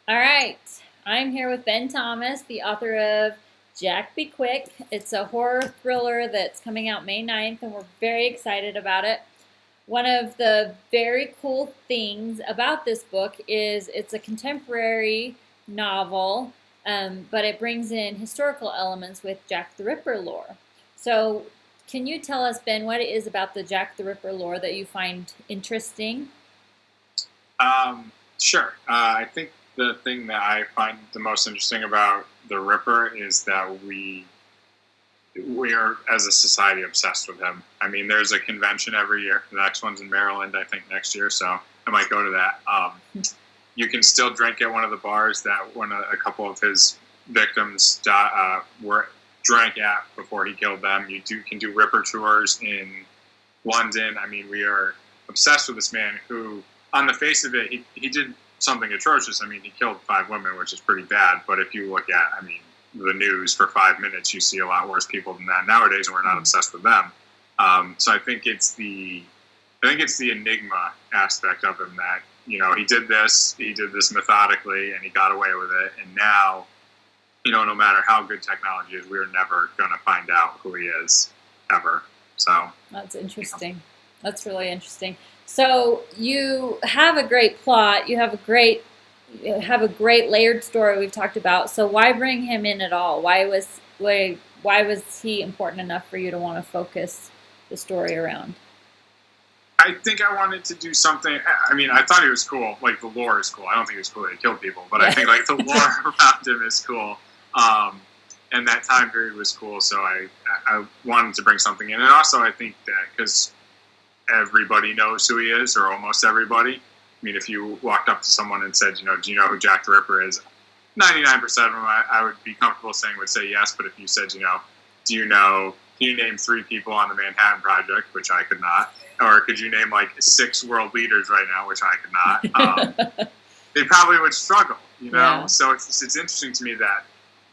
All right. I'm here with Ben Thomas, the author of Jack Be Quick. It's a horror thriller that's coming out May 9th, and we're very excited about it. One of the very cool things about this book is it's a contemporary novel, but it brings in historical elements with Jack the Ripper lore. So, can you tell us, Ben, what it is about the Jack the Ripper lore that you find interesting? Sure. I think the thing that I find the most interesting about the Ripper is that we are, as a society, obsessed with him. I mean, there's a convention every year. The next one's in Maryland, I think, next year, so I might go to that. You can still drink at one of the bars that a couple of his victims were drank at before he killed them. Can do Ripper tours in London. I mean, we are obsessed with this man who, on the face of it, he did something atrocious. I mean, he killed 5 women, which is pretty bad. But if you look at, the news for 5 minutes, you see a lot worse people than that nowadays, and we're not obsessed with them. So I think it's the enigma aspect of him that, he did this methodically, and he got away with it. And now, no matter how good technology is, we're never going to find out who he is ever. So that's interesting. That's really interesting. So you have a great plot. You have a great layered story we've talked about. So why bring him in at all? Why was he important enough for you to want to focus the story around? I think I wanted to do something. I mean, I thought he was cool. Like, the lore is cool. I don't think it was cool that he killed people, but I think the lore around him is cool. And that time period was cool. So I wanted to bring something in. And also, I think that because everybody knows who he is, or almost everybody. I mean, if you walked up to someone and said, do you know who Jack the Ripper is? 99% of them, I would be comfortable saying would say yes. But if you said, can you name 3 people on the Manhattan Project, which I could not, or could you name 6 world leaders right now, which I could not, they probably would struggle, Yeah. So it's interesting to me that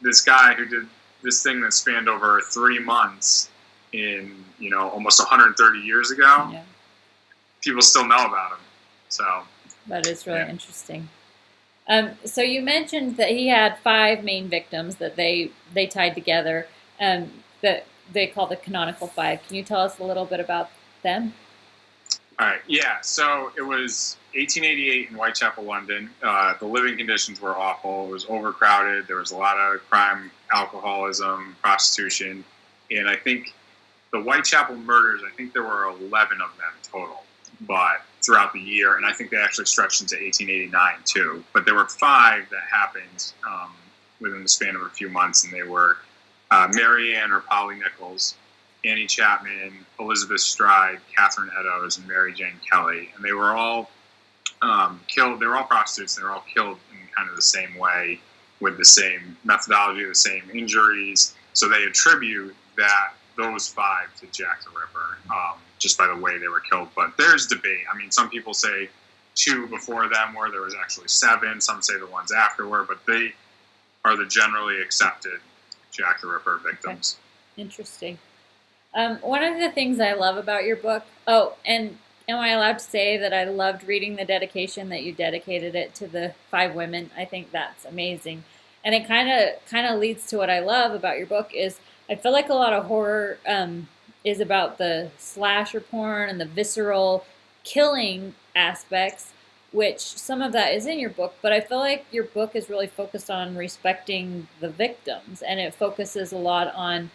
this guy who did this thing that spanned over 3 months in, almost 130 years ago, Yeah. people still know about him. So that is really interesting. So you mentioned that he had 5 main victims that they tied together, that they call the canonical 5. Can you tell us a little bit about them? All right. Yeah. So it was 1888 in Whitechapel, London. The living conditions were awful. It was overcrowded. There was a lot of crime, alcoholism, prostitution. And I think the Whitechapel murders, I think there were 11 of them total, but throughout the year. And I think they actually stretched into 1889 too. But there were 5 that happened within the span of a few months. And they were Mary Ann or Polly Nichols, Annie Chapman, Elizabeth Stride, Catherine Eddowes, and Mary Jane Kelly. And they were all killed. They were all prostitutes. They were all killed in kind of the same way, with the same methodology, the same injuries. So they attribute those 5 to Jack the Ripper, just by the way they were killed. But there's debate. I mean, some people say 2 before them were. There was actually 7. Some say the ones after were. But they are the generally accepted Jack the Ripper victims. Okay. Interesting. One of the things I love about your book, and am I allowed to say that I loved reading the dedication that you dedicated it to the 5 women? I think that's amazing. And it kind of leads to what I love about your book is I feel like a lot of horror is about the slasher porn and the visceral killing aspects, which some of that is in your book, but I feel like your book is really focused on respecting the victims, and it focuses a lot on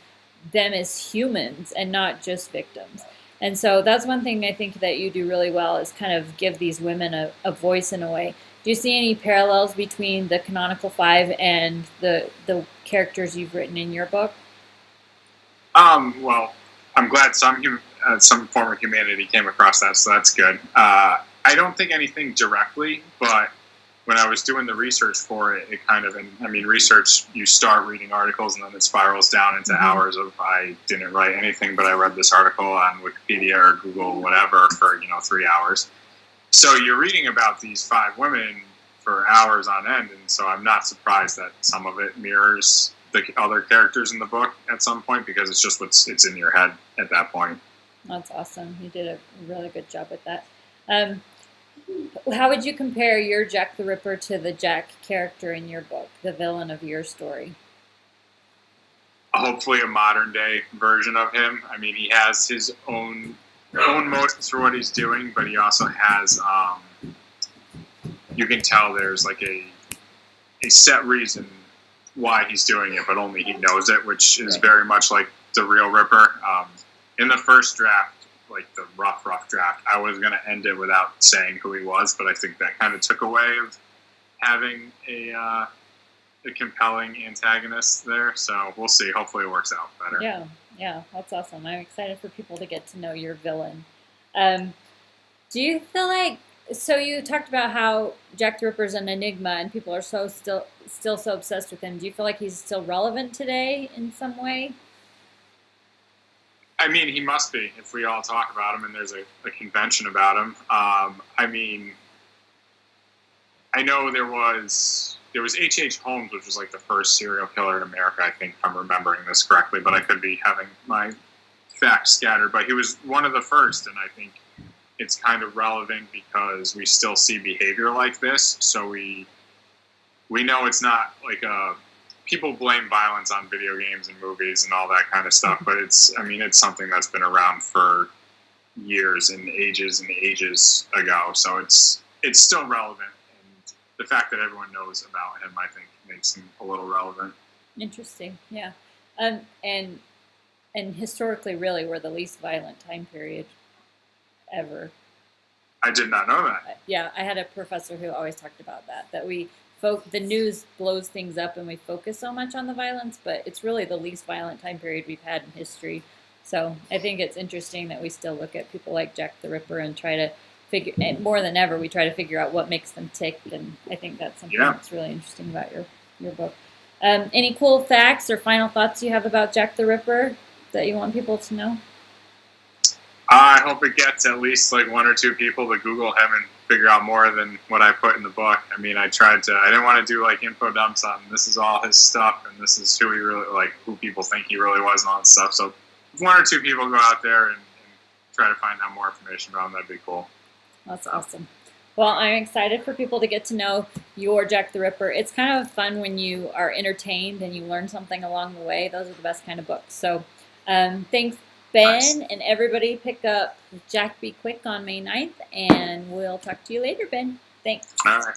them as humans and not just victims. And so that's one thing I think that you do really well is kind of give these women a voice in a way. Do you see any parallels between the canonical 5 and the characters you've written in your book? Well, I'm glad some form of humanity came across that, so that's good. I don't think anything directly, but when I was doing the research for it, research, you start reading articles and then it spirals down into hours of, I didn't write anything, but I read this article on Wikipedia or Google, whatever, for, 3 hours. So you're reading about these 5 women for hours on end, and so I'm not surprised that some of it mirrors the other characters in the book at some point, because it's just it's in your head at that point. That's awesome. You did a really good job with that. How would you compare your Jack the Ripper to the Jack character in your book, the villain of your story? Hopefully, a modern day version of him. I mean, he has his own motives for what he's doing, but he also has. You can tell there's like a set reason why he's doing it, but only he knows it, which is very much like the real Ripper. In the first draft, like the rough draft, I was going to end it without saying who he was, but I think that kind of took away of having a compelling antagonist there. So we'll see. Hopefully it works out better. Yeah, that's awesome. I'm excited for people to get to know your villain. Do you feel like, so you talked about how Jack the Ripper is an enigma and people are still so obsessed with him. Do you feel like he's still relevant today in some way? I mean, he must be if we all talk about him and there's a convention about him. I mean, I know there was H.H. Holmes, which was like the first serial killer in America, I think, if I'm remembering this correctly, but I could be having my facts scattered. But he was one of the first, and I think it's kind of relevant because we still see behavior like this. So we know it's not like people blame violence on video games and movies and all that kind of stuff, but it's something that's been around for years and ages ago. So it's still relevant. The fact that everyone knows about him, I think, makes him a little relevant. Interesting, yeah. And historically, really, we're the least violent time period ever. I did not know that. Yeah, I had a professor who always talked about that the news blows things up and we focus so much on the violence, but it's really the least violent time period we've had in history. So I think it's interesting that we still look at people like Jack the Ripper and try to more than ever, we try to figure out what makes them tick, and I think that's something that's really interesting about your book. Any cool facts or final thoughts you have about Jack the Ripper that you want people to know? I hope it gets at least like one or two people to Google him and figure out more than what I put in the book. I mean, I didn't want to do like info dumps on this is all his stuff and this is who he really, like who people think he really was and all that stuff. So if one or two people go out there and try to find out more information about him, that'd be cool. That's awesome. Well, I'm excited for people to get to know your Jack the Ripper. It's kind of fun when you are entertained and you learn something along the way. Those are the best kind of books. So thanks, Ben, nice. And everybody pick up Jack Be Quick on May 9th, and we'll talk to you later, Ben. Thanks. All right.